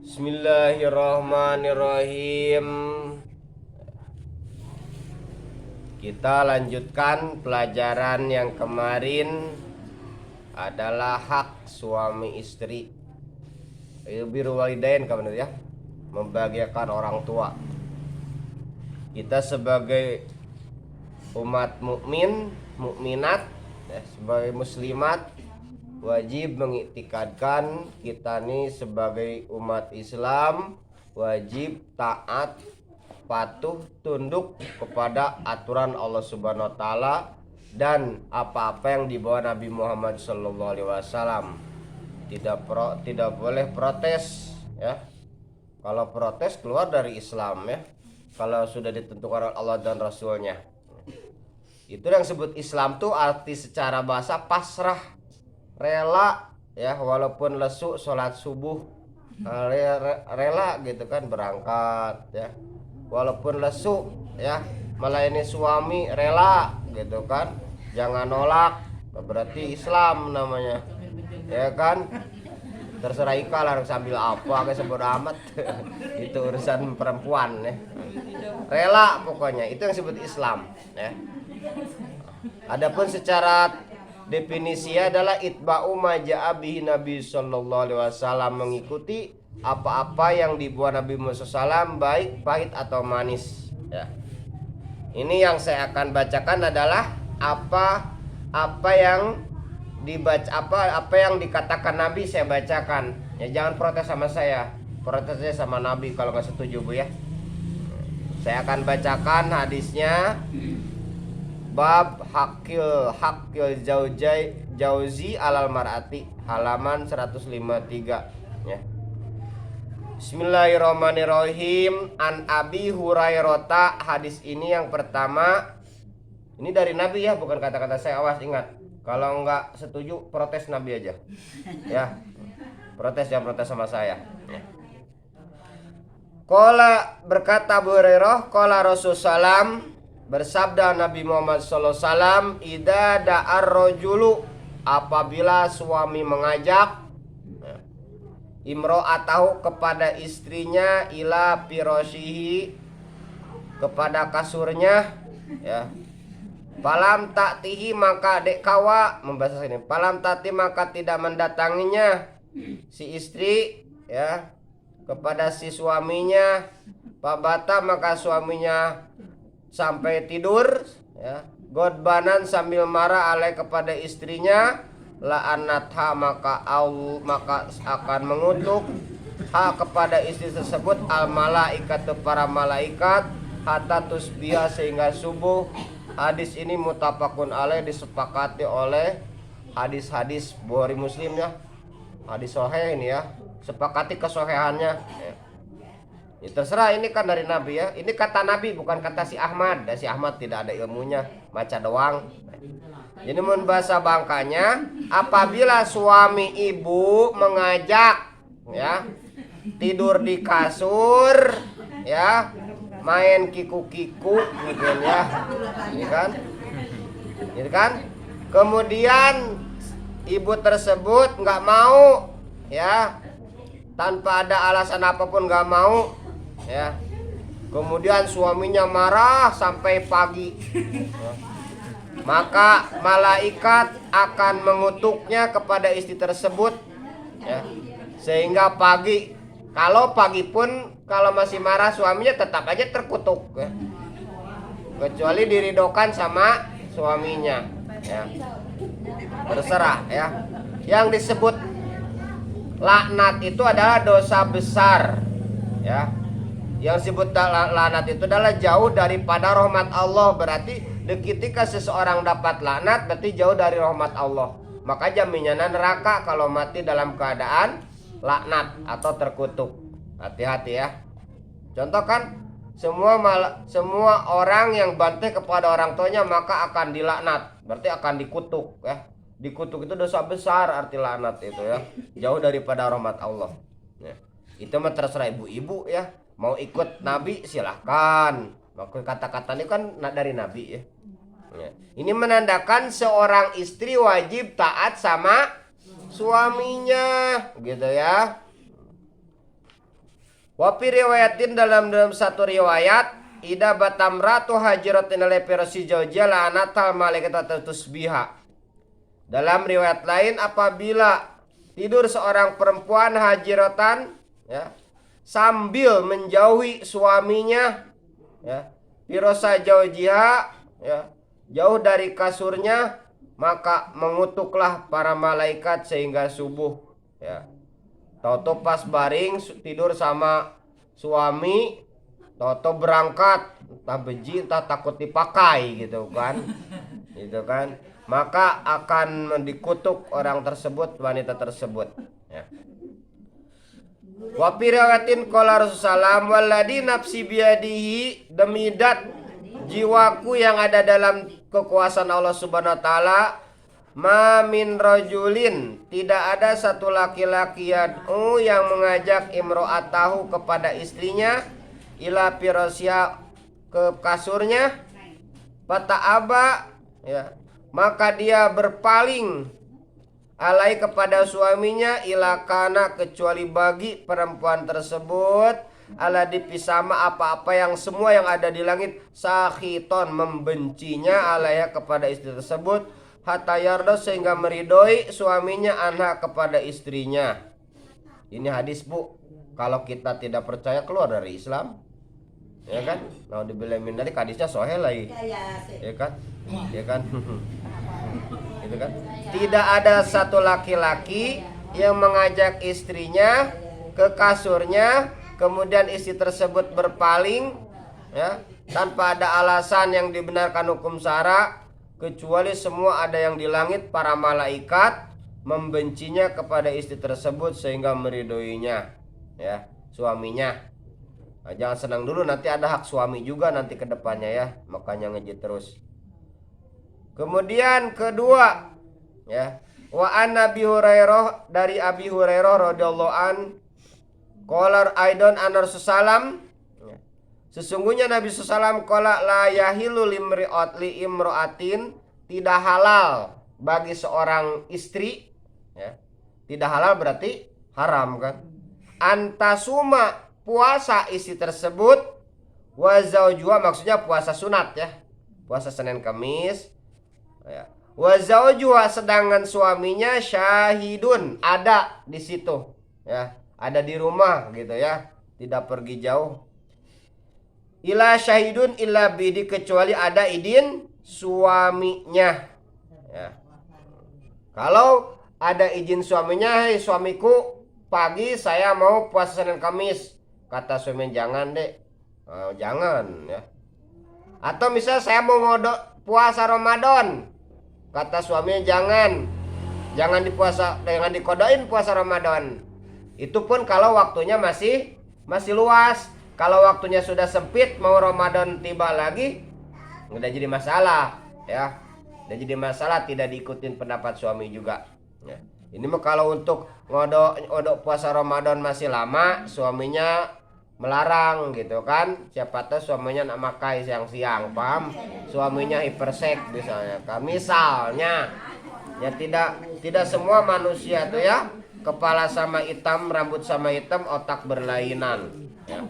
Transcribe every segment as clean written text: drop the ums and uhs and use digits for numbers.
Bismillahirrahmanirrahim. Kita lanjutkan pelajaran yang kemarin adalah hak suami istri. Birrul walidain kamu ya, membahagiakan orang tua. Kita sebagai umat mukmin, mukminat, sebagai muslimat wajib mengiktikadkan kita nih sebagai umat Islam wajib taat, patuh, tunduk kepada aturan Allah Subhanahu wa taala dan apa-apa yang dibawa Nabi Muhammad SAW. Tidak boleh protes ya. Kalau protes keluar dari Islam ya. Kalau sudah ditentukan oleh Allah dan Rasulnya. Itu yang disebut Islam tuh arti secara bahasa pasrah, rela ya, walaupun lesu sholat subuh rela gitu kan, berangkat ya, walaupun lesu ya, melayani suami rela gitu kan, jangan nolak, berarti Islam namanya ya kan. Terserah Ika lah sambil apa kayak sebut amat itu urusan perempuan ya, rela pokoknya, itu yang disebut Islam ya. Adapun secara definisi adalah itba'u ma ja'a bihi Nabi sallallahu alaihi wasallam, mengikuti apa-apa yang dibuat Nabi Muhammad SAW, baik pahit atau manis ya. Ini yang saya akan bacakan adalah apa yang dibaca, apa yang dikatakan Nabi saya bacakan ya. Jangan protes sama saya, protesnya sama Nabi kalau nggak setuju Bu ya. Saya akan bacakan hadisnya. Bab hakil jauzi alal mar'ati, halaman 153 ya. Bismillahirrahmanirrahim. An Abi Hurairah, hadis ini yang pertama ini dari Nabi ya, bukan kata-kata saya, awas ingat. Kalau nggak setuju protes Nabi aja ya. Protes, jangan protes sama saya ya. Qala, berkata Abu Hurairah, qala Rasulullah, bersabda Nabi Muhammad SAW, idza da'ar rajulu, apabila suami mengajak imro'atahu, kepada istrinya, ila firashihi, kepada kasurnya ya. Falam ta'tihi, maka dek kawa, membahas ini, falam ta'ti, maka tidak mendatanginya si istri ya kepada si suaminya, pabata, maka suaminya sampai tidur ya, godbanan, sambil marah, alai, kepada istrinya, la'anatha, maka akan mengutuk ha, kepada istri tersebut, al malaikat, para malaikat, hatta tusbiha, sehingga subuh. Hadis ini muttafaqun alaih, disepakati oleh hadis-hadis Bukhari Muslim ya. Hadis sahih ini ya, sepakati kesohihannya ya. Ya, terserah, ini kan dari Nabi ya. Ini kata Nabi, bukan kata si Ahmad. Dan si Ahmad tidak ada ilmunya, baca doang. Jadi mun bahasa bangkanya, apabila suami ibu mengajak ya, tidur di kasur ya, main kiku-kiku mungkin ya. Ini kan? Ini kan? Kemudian ibu tersebut nggak mau ya, tanpa ada alasan apapun nggak mau ya. Kemudian suaminya marah sampai pagi ya. Maka malaikat akan mengutuknya kepada istri tersebut ya, sehingga pagi. Kalau pagi pun kalau masih marah suaminya tetap aja terkutuk ya, kecuali diridokan sama suaminya ya. Terserah ya. Yang disebut laknat itu adalah dosa besar ya. Yang disebut laknat itu adalah jauh daripada rahmat Allah. Berarti ketika seseorang dapat laknat berarti jauh dari rahmat Allah. Maka jaminannya neraka kalau mati dalam keadaan laknat atau terkutuk. Hati-hati ya. Contoh kan, semua orang yang bantai kepada orang tuanya maka akan dilaknat, berarti akan dikutuk ya. Dikutuk itu dosa besar, arti laknat itu ya, jauh daripada rahmat Allah ya. Itu mah terserah ibu-ibu ya, mau ikut Nabi silahkan. Maka kata-kata ini kan dari Nabi ya. Ini menandakan seorang istri wajib taat sama suaminya gitu ya. Wa fi riwayatin dalam satu riwayat ida batamratu hajiratin ala firasi zawjiha la'anatal malaikatu tusbiha. Dalam riwayat lain apabila tidur seorang perempuan hajiratan ya sambil menjauhi suaminya ya firasa zawjiha ya jauh dari kasurnya, maka mengutuklah para malaikat sehingga subuh ya. Toto pas baring tidur sama suami, toto berangkat, entah beji entah takut dipakai gitu kan. Gitu kan. Maka akan dikutuk orang tersebut, wanita tersebut ya. Wa fi riwayatin qala Rasulullah walladzi nafsi biyadihi, demi dat jiwaku yang ada dalam kekuasaan Allah Subhanahu wa taala, ma min rajulin, tidak ada satu laki-laki yad'u yang mengajak imro'atahu kepada istrinya, ila firasya ke kasurnya, fata'aba ya, maka dia berpaling alai kepada suaminya, ila kana kecuali bagi perempuan tersebut ala dipisama apa-apa yang semua yang ada di langit, sakhiton membencinya alaiha kepada istri tersebut, hatta yarda sehingga meridoi suaminya anha kepada istrinya. Ini hadis bu, kalau kita tidak percaya keluar dari Islam, ya kan? Nah dibilang dari hadisnya sahih lagi, ya kan? Ya kan? Gitu kan? Tidak ada satu laki-laki yang mengajak istrinya ke kasurnya, kemudian istri tersebut berpaling, ya, tanpa ada alasan yang dibenarkan hukum syara, kecuali semua ada yang di langit para malaikat membencinya kepada istri tersebut sehingga meridoinya ya suaminya. Nah, jangan senang dulu, nanti ada hak suami juga nanti ke depannya ya, makanya ngejit terus. Kemudian kedua ya, wa an Abi Hurairah, dari Abi Hurairah radhiyallahu an qala aidon an Rasulullah, sesungguhnya Nabi SAW qala la yahilu li imro'atin, tidak halal bagi seorang istri ya. Tidak halal berarti haram kan. Antasuma, puasa istri tersebut, wa zaujuha, maksudnya puasa sunat ya. Puasa Senin Kamis ya. Wa zaujuha, sedangkan suaminya syahidun, ada di situ ya. Ada di rumah gitu ya, tidak pergi jauh. Ila syahidun illa bidi, kecuali ada izin suaminya ya. Kalau ada izin suaminya, hei suamiku pagi saya mau puasa Senin Kamis, kata suami jangan dek, jangan ya. Atau misal saya mau ngodok puasa Ramadan, kata suaminya jangan dipuasa, jangan dikodoin puasa Ramadan. Itu pun kalau waktunya masih luas. Kalau waktunya sudah sempit, mau Ramadan tiba lagi, udah jadi masalah ya. Udah jadi masalah, tidak diikutin pendapat suami juga ya. Ini mah kalau untuk ngodok puasa Ramadan masih lama, suaminya melarang gitu kan. Siapa tahu suaminya nak makai siang-siang, paham? Suaminya hipersek misalnya kan. Misalnya ya, tidak semua manusia tuh ya kepala sama hitam, rambut sama hitam, otak berlainan ya.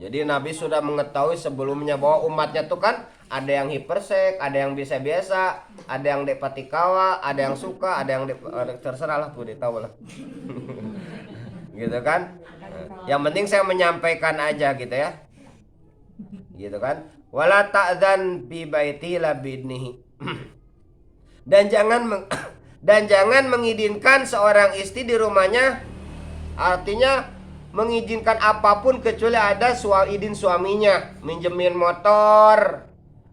Jadi Nabi sudah mengetahui sebelumnya bahwa umatnya tuh kan ada yang hipersek, ada yang biasa-biasa, ada yang depatikawa, ada yang suka, ada yang terserah lah, tuh tahu lah. Gitu kan? Yang penting saya menyampaikan aja gitu ya. Gitu kan? Wala ta'dzan bi baiti la bidnihi. Dan jangan mengizinkan seorang istri di rumahnya, artinya mengizinkan apapun kecuali ada izin suaminya. Minjemin motor,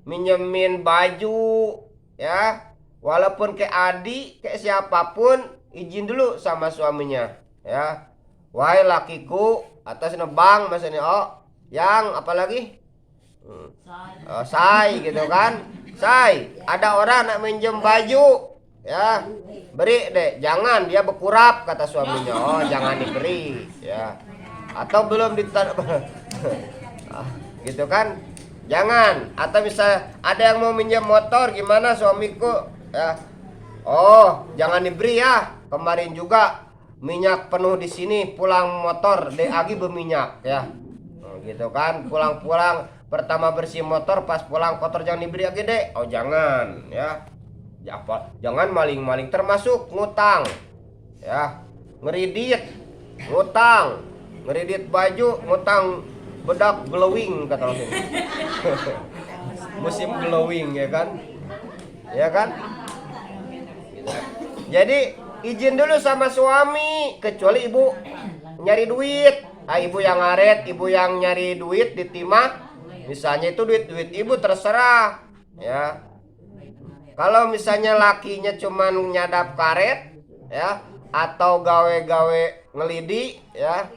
minjemin baju ya, walaupun kayak adik, kayak siapapun, izin dulu sama suaminya ya. Wahai lakiku, atas nebang maksudnya, oh yang apalagi say gitu kan. Say, ada orang nak minjem baju ya, beri deh, jangan, dia berkurap kata suaminya. Oh jangan diberi ya. Atau belum gitu kan, jangan. Atau bisa ada yang mau minjem motor, gimana suamiku ya, oh jangan diberi ya. Kemarin juga minyak penuh di sini, pulang motor agi berminyak ya. Gitu kan, pulang-pulang pertama bersih motor, pas pulang kotor jangan diberi lagi deh. Oh jangan ya. Jangan maling-maling, termasuk ngutang ya, ngeridit, ngutang, ngeridit baju, ngutang bedak glowing kata orang sini. Musim glowing ya kan, ya kan. Jadi izin dulu sama suami, kecuali ibu nyari duit. Ibu yang ngaret, ibu yang nyari duit ditimah, misalnya itu duit ibu terserah ya. Kalau misalnya lakinya cuman nyadap karet ya, atau gawe-gawe ngelidi ya.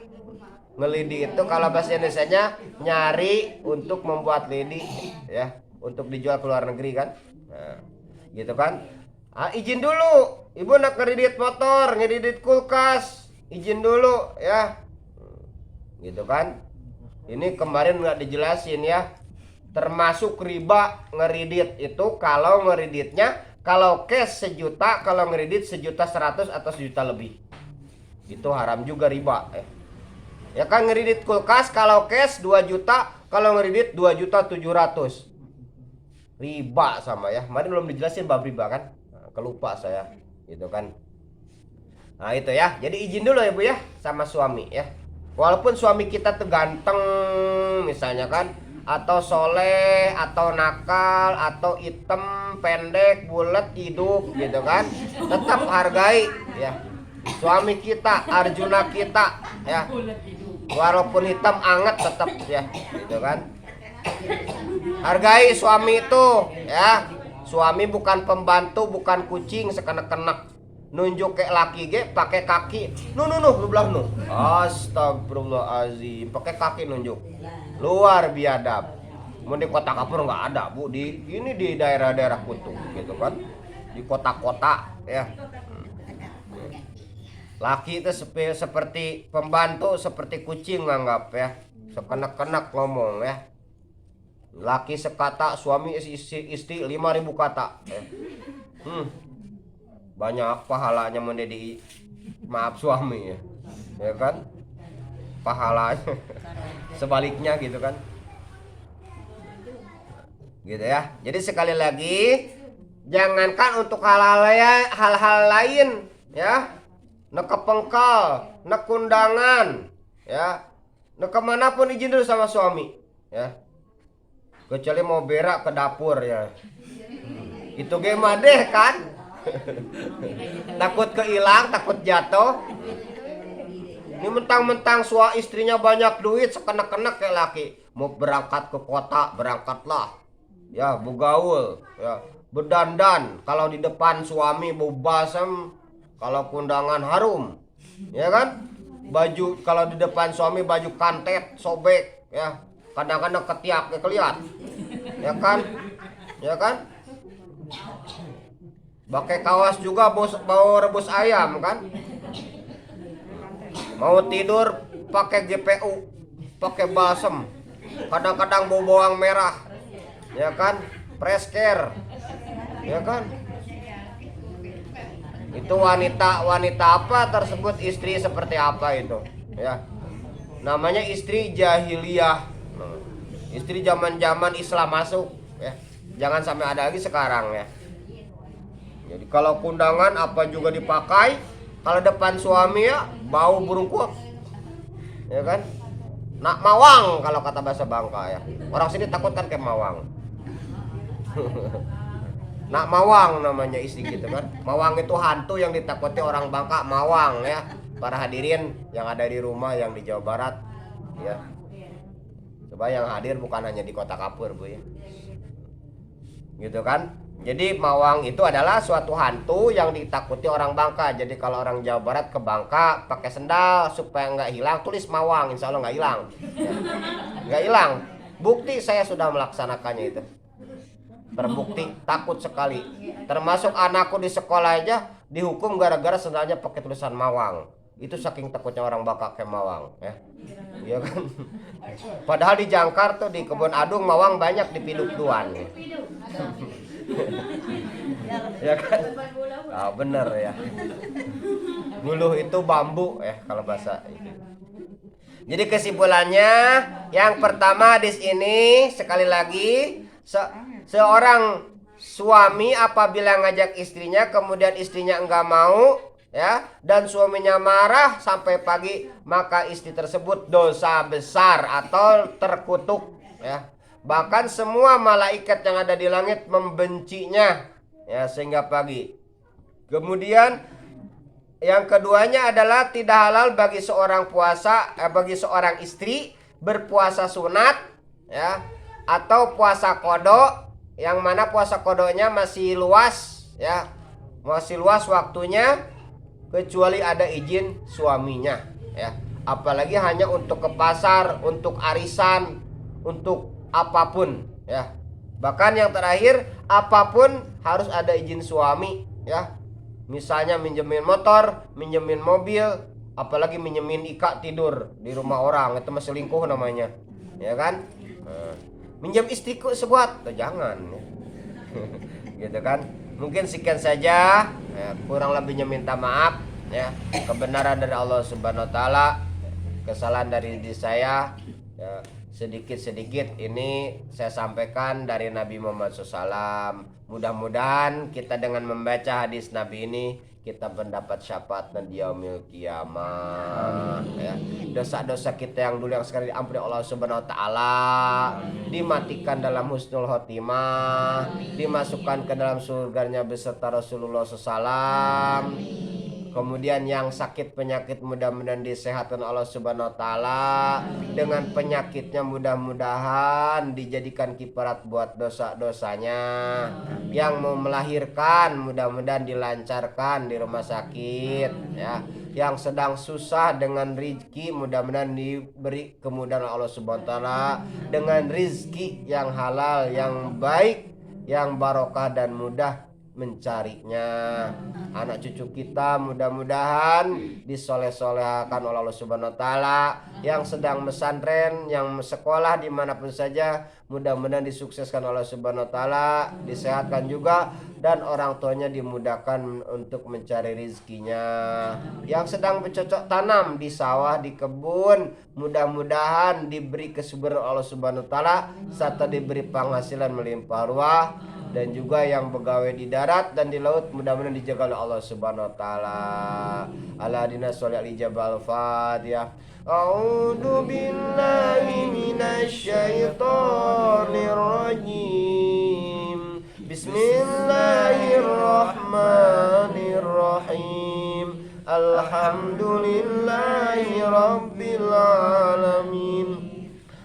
Ngelidi itu kalau bahasa Indonesianya nyari untuk membuat lidi ya, untuk dijual ke luar negeri kan. Nah, gitu kan. Izin dulu. Ibu nak ngedit motor, ngedit kulkas, izin dulu ya. Gitu kan. Ini kemarin nggak dijelasin ya. Termasuk riba ngeridit itu kalau ngeriditnya, kalau cash 1 juta, kalau ngeridit 1.100.000 atau 1 juta lebih, itu haram juga riba ya kan. Ngeridit kulkas kalau cash 2 juta, kalau ngeridit 2.700.000, riba sama ya. Kemarin belum dijelasin bab riba kan, kelupa saya gitu kan. Nah itu ya, jadi izin dulu ya Bu ya sama suami ya. Walaupun suami kita tuh ganteng misalnya kan, atau soleh, atau nakal, atau hitam, pendek, bulat, hidup gitu kan, tetap hargai ya suami kita, Arjuna kita ya. Walaupun hitam anget tetap ya gitu kan. Hargai suami itu ya. Suami bukan pembantu, bukan kucing sekenek-kenek nunjuk kayak laki ge pakai kaki. Lu belah nu. Astagfirullahalazim, pakai kaki nunjuk. Luar biadab. Mau di kota Kapur nggak ada Bu, di ini di daerah-daerah Kutu gitu kan, di kota-kota ya. Laki itu seperti pembantu, seperti kucing nganggap ya, sekenak-kenak ngomong ya. Laki sekata, suami istri 5.000 kata ya. Banyak pahalanya menjadi maaf suami ya kan, pahalanya sebaliknya gitu kan. Gitu ya. Jadi sekali lagi, jangankan untuk hal-hal lain ya, nek kepengkal, nek kundangan ya, nek kemanapun izin dulu sama suami ya. Kecuali mau berak ke dapur ya, itu gimana deh kan. Takut kehilang, takut jatuh. Ini mentang-mentang istrinya banyak duit, sekenek-kenek kayak laki. Mau berangkat ke kota, berangkatlah ya, begaul ya, berdandan. Kalau di depan suami bau basem, kalau kundangan harum ya kan. Baju kalau di depan suami baju kantet sobek ya, kadang-kadang ketiak keliat ya kan, ya kan. Pakai kawas juga bau rebus ayam kan. Mau tidur pakai GPU, pakai balsem, kadang-kadang bau bawang merah ya kan, Presker ya kan. Itu wanita apa tersebut, istri seperti apa itu ya, namanya istri jahiliyah, istri zaman-zaman Islam masuk ya. Jangan sampai ada lagi sekarang ya. Jadi kalau kundangan apa juga dipakai, kalau depan suami ya bau burung kut ya kan. Nak mawang kalau kata bahasa Bangka ya, orang sini takut kan kayak mawang. Nak mawang namanya istri gitu kan. Mawang itu hantu yang ditakuti orang Bangka, mawang ya. Para hadirin yang ada di rumah yang di Jawa Barat ya, coba yang hadir bukan hanya di Kota Kapur Bu ya, gitu kan. Jadi mawang itu adalah suatu hantu yang ditakuti orang Bangka. Jadi kalau orang Jawa Barat ke Bangka pakai sendal supaya nggak hilang, tulis mawang, insya Allah nggak hilang ya. Nggak hilang, bukti saya sudah melaksanakannya itu, terbukti, takut sekali. Termasuk anakku di sekolah aja dihukum gara-gara sendalnya pakai tulisan mawang. Itu saking takutnya orang Bangka ke mawang ya. Iya kan. Padahal di Jangkar tuh di Kebun Adung mawang banyak di Piduk Duan. Ya kan? Ah bener ya. Nguluh itu bambu kalau bahasa itu. Jadi kesimpulannya, yang pertama di sini sekali lagi seorang suami apabila ngajak istrinya kemudian istrinya enggak mau ya dan suaminya marah sampai pagi, maka istri tersebut dosa besar atau terkutuk ya. Bahkan semua malaikat yang ada di langit membencinya ya sehingga pagi. Kemudian yang keduanya adalah tidak halal bagi seorang bagi seorang istri berpuasa sunat ya atau puasa kodok, yang mana puasa kodoknya masih luas ya, masih luas waktunya kecuali ada izin suaminya ya. Apalagi hanya untuk ke pasar, untuk arisan, untuk apapun ya. Bahkan yang terakhir apapun harus ada izin suami ya. Misalnya minjemin motor, minjemin mobil, apalagi minjemin ika tidur di rumah orang, itu masih selingkuh namanya, ya kan? Minjem istriku sebuat, jangan, gitu kan? Mungkin sekian saja, ya, kurang lebihnya minta maaf, ya. Kebenaran dari Allah Subhanahu Wa Taala, kesalahan dari diri saya, ya, sedikit-sedikit ini saya sampaikan dari Nabi Muhammad SAW. Mudah-mudahan kita dengan membaca hadis Nabi ini kita mendapat syafaat di yaumil kiamah ya. Dosa-dosa kita yang dulu yang sekarang diampuni Allah Subhanahu Wa Taala, dimatikan dalam husnul khotimah, dimasukkan ke dalam surganya beserta Rasulullah SAW. Kemudian yang sakit penyakit mudah-mudahan disehatkan Allah Subhanahu Wa Taala. Dengan penyakitnya mudah-mudahan dijadikan kifarat buat dosa-dosanya. Yang mau melahirkan mudah-mudahan dilancarkan di rumah sakit ya. Yang sedang susah dengan rizki mudah-mudahan diberi kemudahan Allah Subhanahu Wa Taala dengan rizki yang halal, yang baik, yang barokah dan mudah mencarinya. Anak cucu kita mudah-mudahan disoleh-solehkan oleh Allah Subhanahu Wa Taala. Yang sedang pesantren, yang sekolah dimanapun saja, mudah-mudahan disukseskan oleh Allah Subhanahu Wa Taala, disehatkan juga, dan orang tuanya dimudahkan untuk mencari rizkinya. Yang sedang bercocok tanam di sawah, di kebun, mudah-mudahan diberi kesuburan Allah Subhanahu Wa Taala serta diberi penghasilan melimpah ruah. Dan juga yang pegawai di darat dan di laut mudah-mudahan dijaga oleh Allah Subhanahu Wa Taala. Aladina sholli al ijabal fatihah. A'udzu billahi minasyaitonir rajim. Bismillahirrahmanirrahim. Alhamdulillahi rabbil alamin.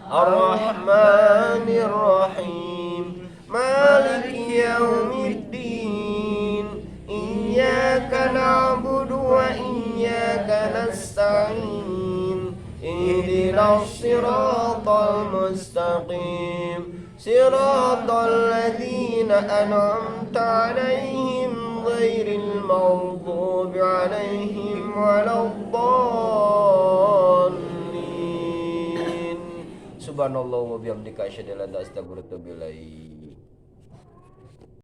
Ar-Rahmanir Rahim. Maliki yaumiddin. Iyyaka na'budu wa iyyaka nasta'in. Ihdinas siratal mustaqim. Siratal ladzina an'amta 'alaihim ghairil maghdubi 'alaihim waladdallin. Subhanallah wa bihamdika asyhadu an la ilaha illa anta astaghfiruka wa atubu ilaik.